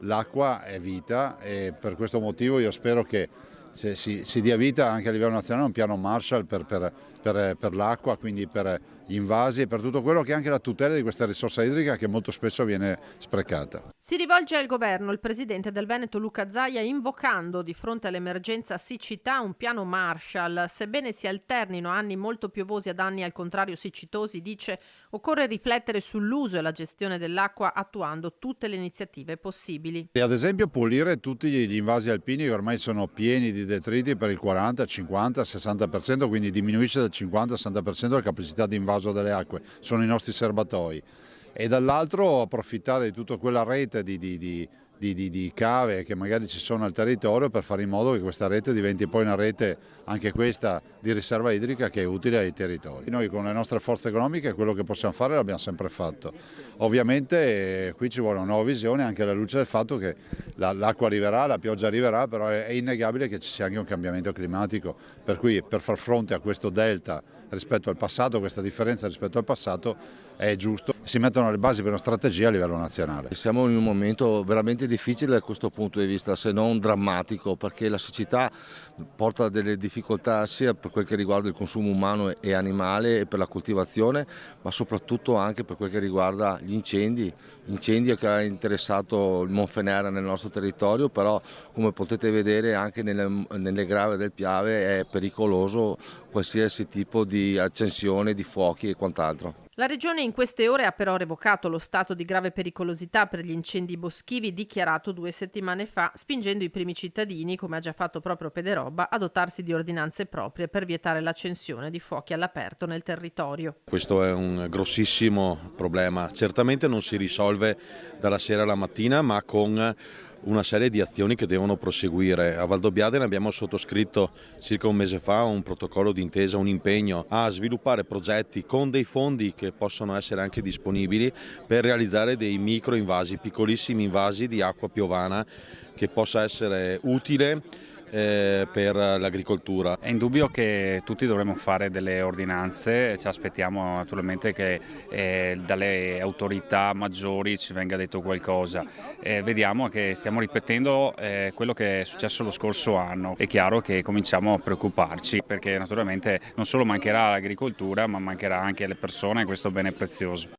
l'acqua è vita e per questo motivo io spero che si dia vita anche a livello nazionale a un piano Marshall per l'acqua, quindi per gli invasi e per tutto quello che è anche la tutela di questa risorsa idrica che molto spesso viene sprecata. Si rivolge al governo il presidente del Veneto Luca Zaia invocando di fronte all'emergenza siccità un piano Marshall. Sebbene si alternino anni molto piovosi ad anni al contrario siccitosi, dice occorre riflettere sull'uso e la gestione dell'acqua attuando tutte le iniziative possibili. E ad esempio pulire tutti gli invasi alpini che ormai sono pieni di detriti per il 40, 50, 60%, quindi diminuisce del 50-60% la capacità di invaso delle acque, sono i nostri serbatoi. E dall'altro approfittare di tutta quella rete di cave che magari ci sono al territorio per fare in modo che questa rete diventi poi una rete anche questa di riserva idrica che è utile ai territori. Noi con le nostre forze economiche quello che possiamo fare l'abbiamo sempre fatto. Ovviamente qui ci vuole una nuova visione anche alla luce del fatto che l'acqua arriverà, la pioggia arriverà, però è innegabile che ci sia anche un cambiamento climatico, per cui per far fronte a questo delta rispetto al passato, questa differenza rispetto al passato è giusto, si mettono le basi per una strategia a livello nazionale. Siamo in un momento veramente difficile da questo punto di vista, se non drammatico, perché la siccità porta delle difficoltà sia per quel che riguarda il consumo umano e animale e per la coltivazione, ma soprattutto anche per quel che riguarda gli incendi. L'incendio che ha interessato il Monfenera nel nostro territorio, però come potete vedere anche nelle grave del Piave è pericoloso qualsiasi tipo di accensione di fuochi e quant'altro. La regione in queste ore ha però revocato lo stato di grave pericolosità per gli incendi boschivi dichiarato 2 settimane fa, spingendo i primi cittadini, come ha già fatto proprio Pederobba, a dotarsi di ordinanze proprie per vietare l'accensione di fuochi all'aperto nel territorio. Questo è un grossissimo problema, certamente non si risolve dalla sera alla mattina, ma con una serie di azioni che devono proseguire. A Valdobbiadene abbiamo sottoscritto circa un mese fa un protocollo d'intesa, un impegno a sviluppare progetti con dei fondi che possono essere anche disponibili per realizzare dei micro invasi, piccolissimi invasi di acqua piovana che possa essere utile per l'agricoltura. È indubbio che tutti dovremo fare delle ordinanze, ci aspettiamo naturalmente che dalle autorità maggiori ci venga detto qualcosa. Vediamo che stiamo ripetendo quello che è successo lo scorso anno. È chiaro che cominciamo a preoccuparci perché naturalmente non solo mancherà l'agricoltura ma mancherà anche le persone e questo bene prezioso.